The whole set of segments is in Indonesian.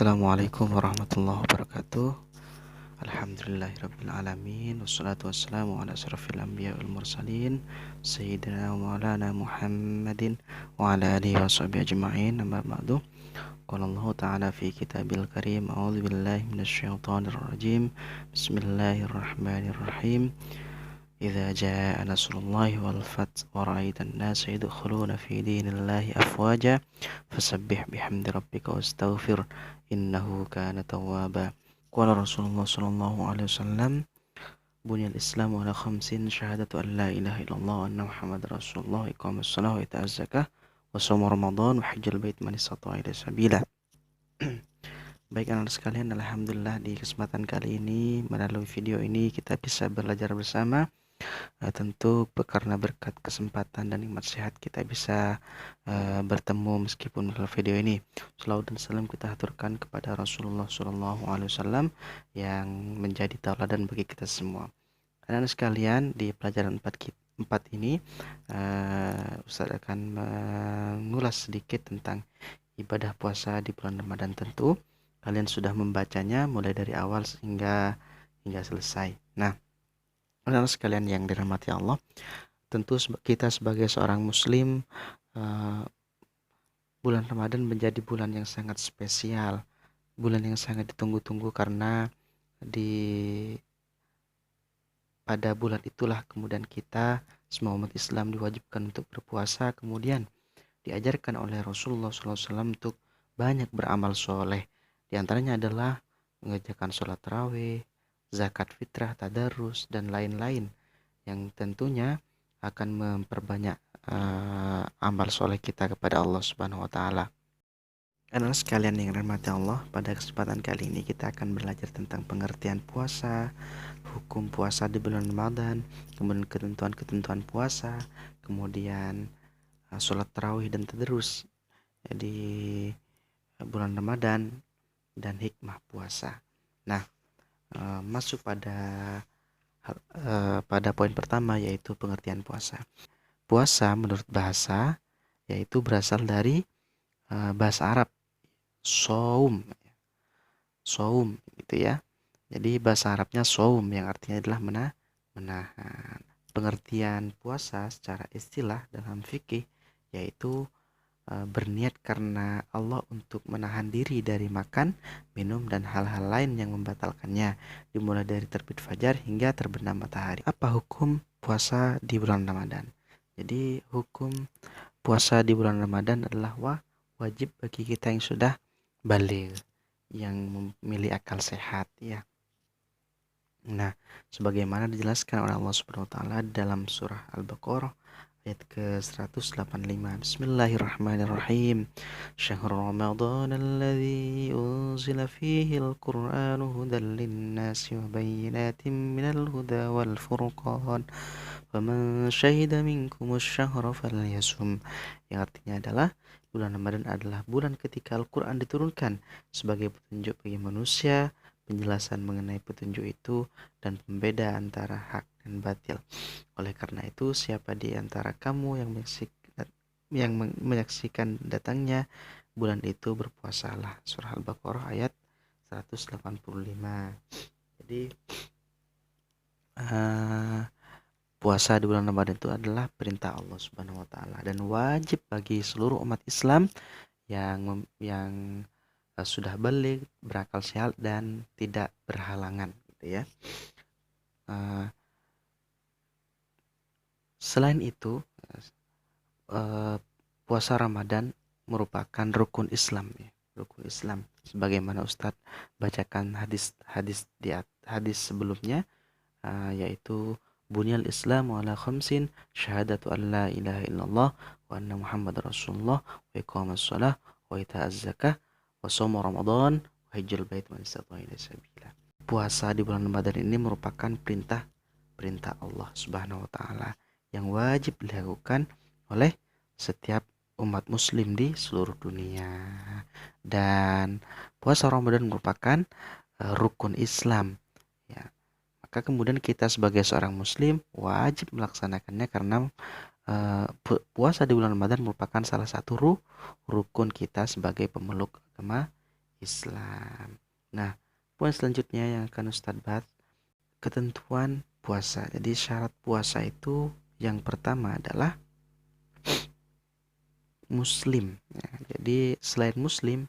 Assalamualaikum warahmatullahi wabarakatuh. Alhamdulillahirabbil alamin wassalatu wassalamu ala asyrafil anbiya wal mursalin sayyidina wa maulana Muhammadin wa ala alihi washabihi ajma'in. Amma ba'du. Qala Allah ta'ala fi kitabil karim, a'udzu billahi minasyaitonir rajim. Bismillahirrahmanirrahim. إذا جاء نصر الله والفتح ورأيت الناس يدخلون في دين الله أفواجا فسبح بحمد ربك واستغفر إنه كان توابا. قال رسول الله صلى الله عليه وسلم بني الإسلام على 5: شهادة أن لا إله إلا الله وأن محمد رسول الله إقام الصلاة وإيتاء الزكاة وصوم رمضان وحج البيت من استطاع إليه سبيلا. Baik anak-anak sekalian, alhamdulillah di kesempatan kali ini melalui video ini kita bisa belajar bersama. Tentu karena berkat kesempatan dan nikmat sehat kita bisa bertemu meskipun melalui video ini. Salawat dan salam kita haturkan kepada Rasulullah SAW yang menjadi tauladan bagi kita semua. Anak-anak sekalian, di pelajaran 4 ini Ustaz akan mengulas sedikit tentang ibadah puasa di bulan Ramadan. Tentu kalian sudah membacanya mulai dari awal hingga selesai. Nah, anak-anak sekalian yang dirahmati Allah, tentu kita sebagai seorang muslim, bulan Ramadan menjadi bulan yang sangat spesial, bulan yang sangat ditunggu-tunggu karena pada bulan itulah kemudian kita semua umat Islam diwajibkan untuk berpuasa, kemudian diajarkan oleh Rasulullah SAW untuk banyak beramal soleh. Di antaranya adalah mengerjakan sholat tarawih, zakat fitrah, tadarus, dan lain-lain yang tentunya akan memperbanyak amal soleh kita kepada Allah Subhanahu wa Ta'ala. Anak sekalian yang dirahmati Allah, pada kesempatan kali ini kita akan belajar tentang pengertian puasa, hukum puasa di bulan Ramadan, kemudian ketentuan-ketentuan puasa, kemudian sholat tarawih dan tadarus di bulan Ramadan, dan hikmah puasa. Nah, masuk pada poin pertama, yaitu pengertian puasa. Puasa menurut bahasa yaitu berasal dari bahasa Arab shaum gitu ya. Jadi bahasa Arabnya shaum yang artinya adalah menahan. Pengertian puasa secara istilah dalam fikih yaitu berniat karena Allah untuk menahan diri dari makan, minum, dan hal-hal lain yang membatalkannya, dimulai dari terbit fajar hingga terbenam matahari. Apa hukum puasa di bulan Ramadan? Jadi hukum puasa di bulan Ramadan adalah wajib bagi kita yang sudah baligh, yang memiliki akal sehat ya. Nah, sebagaimana dijelaskan oleh Allah Subhanahu wa Ta'ala dalam surah Al-Baqarah ayat ke-185. Bismillahirrahmanirrahim. Syahrul Ramadan alladzi unzila fihi al-Qur'anu hudan lin-nasi wa bayyinatin minal huda wal furqan. Faman syahida minkumus syahra falyasum. Yang artinya adalah bulan Ramadan adalah bulan ketika Al-Qur'an diturunkan sebagai petunjuk bagi manusia, penjelasan mengenai petunjuk itu dan pembeda antara hak dan batil. Oleh karena itu, siapa di antara kamu yang menyaksikan datangnya bulan itu, berpuasalah. Surah Al-Baqarah ayat 185. Jadi puasa di bulan Ramadan itu adalah perintah Allah Subhanahu wa Ta'ala dan wajib bagi seluruh umat Islam yang sudah baligh, berakal sehat, dan tidak berhalangan gitu ya. Selain itu, puasa Ramadan merupakan rukun Islam ya. Rukun Islam sebagaimana Ustadz bacakan hadis sebelumnya, yaitu bunyal Islam ala 5: syahadatu an la ilaha illallah wa anna Muhammad Rasulullah wa iqamas shalah wa ita'az zakah wa shaum Ramadan wa hajjul bait man istata'a ilaihi sabila. Puasa di bulan Ramadan ini merupakan perintah Allah Subhanahu wa Ta'ala yang wajib dilakukan oleh setiap umat muslim di seluruh dunia. Dan puasa Ramadan merupakan rukun Islam ya. Maka kemudian kita sebagai seorang muslim wajib melaksanakannya karena puasa di bulan Ramadan merupakan salah satu rukun kita sebagai pemeluk agama Islam. Nah, poin selanjutnya yang akan Ustadz bahas, ketentuan puasa. Jadi syarat puasa itu yang pertama adalah muslim. Ya, jadi selain muslim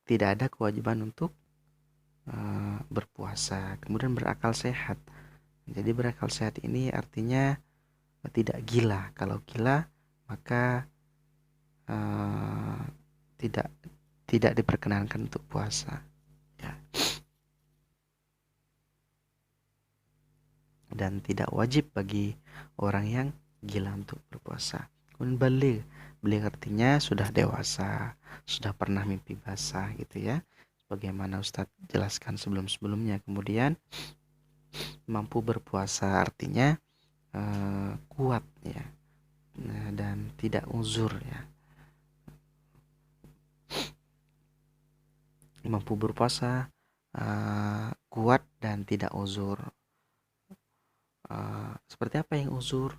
tidak ada kewajiban untuk berpuasa. Kemudian berakal sehat. Jadi berakal sehat ini artinya tidak gila. Kalau gila maka tidak tidak diperkenankan untuk puasa. Ya. Dan tidak wajib bagi orang yang gila untuk berpuasa. Kemudian balik artinya sudah dewasa, sudah pernah mimpi basah gitu ya, sebagaimana Ustadz jelaskan sebelum-sebelumnya. Kemudian mampu berpuasa artinya kuat ya, dan tidak uzur ya. Mampu berpuasa, kuat dan tidak uzur. Seperti apa yang uzur?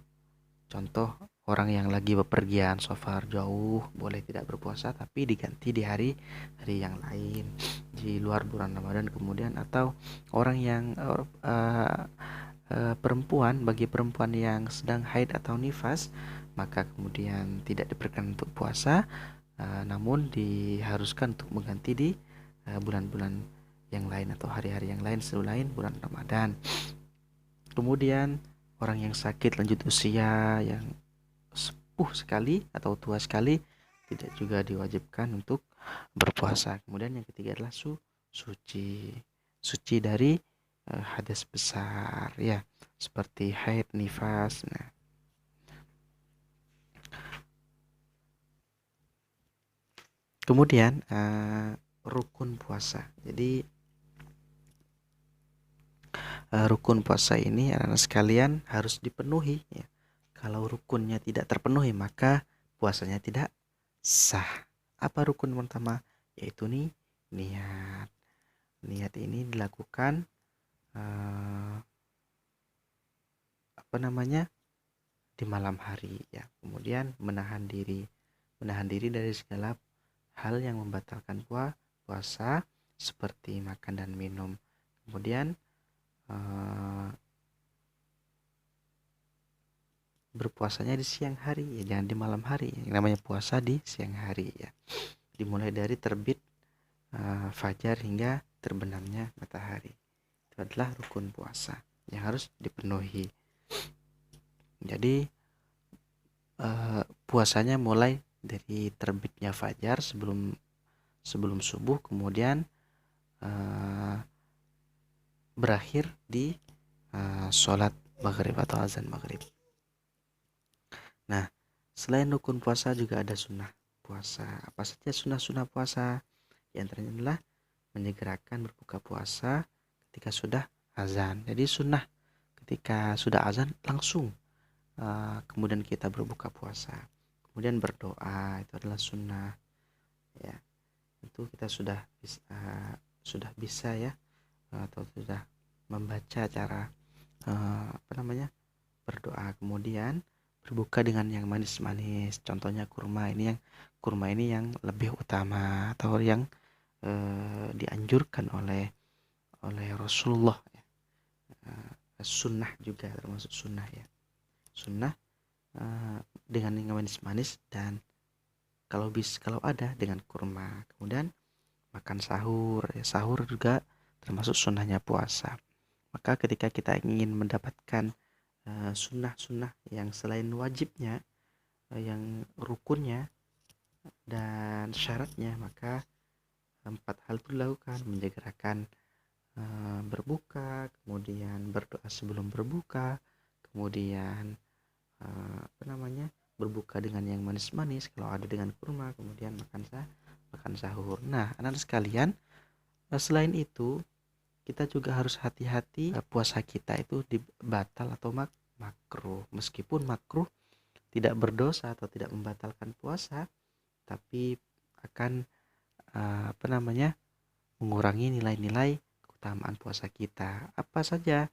Contoh, orang yang lagi bepergian safar jauh boleh tidak berpuasa tapi diganti di hari yang lain di luar bulan Ramadan. Kemudian atau orang yang bagi perempuan yang sedang haid atau nifas, maka kemudian tidak diperkenankan untuk puasa, namun diharuskan untuk mengganti di bulan-bulan yang lain atau hari-hari yang lain selain bulan Ramadan. Kemudian orang yang sakit lanjut usia, yang sepuh sekali atau tua sekali, tidak juga diwajibkan untuk berpuasa. Kemudian yang ketiga adalah suci dari hadas besar ya, seperti haid, nifas. Nah, kemudian rukun puasa. Jadi rukun puasa ini anak-anak sekalian harus dipenuhi ya. Kalau rukunnya tidak terpenuhi maka puasanya tidak sah. Apa rukun pertama? Yaitu niat. Niat ini dilakukan di malam hari ya. Kemudian menahan diri dari segala hal yang membatalkan puasa seperti makan dan minum. Kemudian berpuasanya di siang hari ya, jangan di malam hari. Yang namanya puasa di siang hari ya. Dimulai dari terbit fajar hingga terbenamnya matahari. Itu adalah rukun puasa yang harus dipenuhi. Jadi puasanya mulai dari terbitnya fajar sebelum subuh, kemudian berakhir di sholat maghrib atau azan maghrib. Nah, selain rukun puasa juga ada sunnah puasa. Apa saja sunnah puasa? Yang antaranya adalah menyegerakan berbuka puasa ketika sudah azan. Jadi sunnah ketika sudah azan langsung kemudian kita berbuka puasa. Kemudian berdoa, itu adalah sunnah ya. Itu kita sudah bisa ya, atau sudah membaca cara berdoa. Kemudian berbuka dengan yang manis-manis, contohnya kurma ini yang lebih utama atau yang dianjurkan oleh Rasulullah ya. Sunnah juga termasuk sunnah ya, sunnah dengan yang manis-manis, dan kalau ada dengan kurma. Kemudian makan sahur ya, sahur juga termasuk sunnahnya puasa. Maka ketika kita ingin mendapatkan sunnah-sunnah yang selain wajibnya, yang rukunnya dan syaratnya, maka 4 hal itu dilakukan: menyegerakan berbuka, kemudian berdoa sebelum berbuka, kemudian berbuka dengan yang manis-manis kalau ada dengan kurma, kemudian makan sahur. Nah, anak-anak sekalian, selain itu kita juga harus hati-hati puasa kita itu batal atau makruh. Meskipun makruh tidak berdosa atau tidak membatalkan puasa, tapi akan mengurangi nilai-nilai keutamaan puasa kita. Apa saja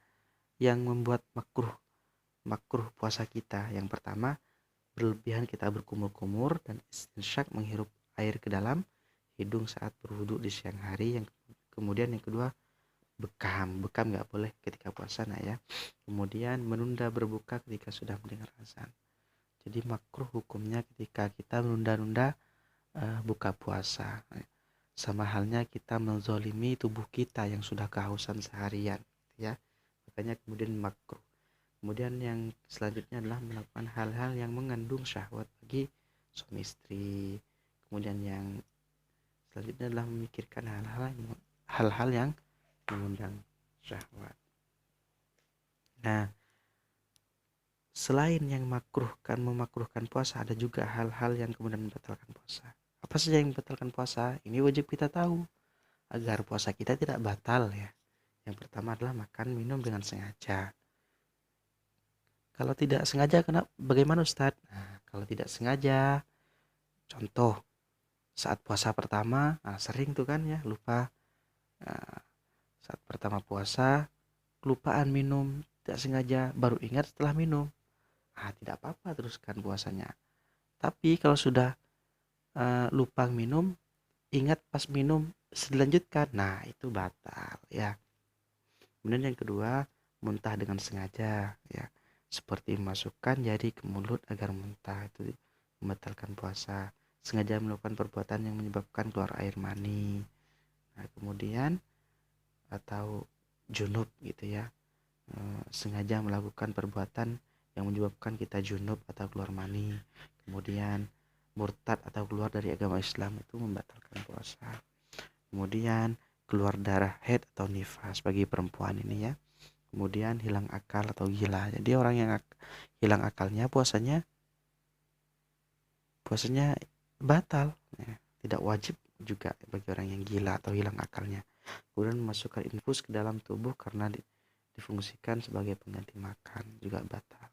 yang membuat makruh puasa kita? Yang pertama, berlebihan kita berkumur-kumur dan istinsyak, menghirup air ke dalam hidung saat berwudu di siang hari. Kemudian yang kedua, bekam nggak boleh ketika puasa ya. Kemudian menunda berbuka ketika sudah mendengar azan. Jadi makruh hukumnya ketika kita menunda-nunda buka puasa. Sama halnya kita menzolimi tubuh kita yang sudah kehausan seharian ya. Makanya kemudian makruh. Kemudian yang selanjutnya adalah melakukan hal-hal yang mengandung syahwat bagi suami istri. Kemudian yang selanjutnya adalah memikirkan hal-hal yang mengundang syahwat. Nah, selain yang memakruhkan puasa, ada juga hal-hal yang kemudian membatalkan puasa. Apa saja yang membatalkan puasa? Ini wajib kita tahu agar puasa kita tidak batal ya. Yang pertama adalah makan minum dengan sengaja. Kalau tidak sengaja, bagaimana Ustadz? Nah, kalau tidak sengaja, contoh saat puasa pertama, sering tuh kan ya lupa. Saat pertama puasa, kelupaan minum, tidak sengaja, baru ingat setelah minum. Tidak apa-apa, teruskan puasanya. Tapi kalau sudah lupa minum, ingat pas minum, dilanjutkan, nah itu batal ya. Kemudian yang kedua, muntah dengan sengaja ya, seperti memasukkan jari ke mulut agar muntah, itu membatalkan puasa. Sengaja melakukan perbuatan yang menyebabkan keluar air mani. Nah, kemudian atau junub gitu ya, sengaja melakukan perbuatan yang menyebabkan kita junub atau keluar mani. Kemudian murtad atau keluar dari agama Islam, itu membatalkan puasa. Kemudian keluar darah haid atau nifas bagi perempuan ini ya. Kemudian hilang akal atau gila. Jadi orang yang hilang akalnya puasanya batal ya. Tidak wajib juga bagi orang yang gila atau hilang akalnya. Kemudian memasukkan infus ke dalam tubuh karena difungsikan sebagai pengganti makan, juga batal.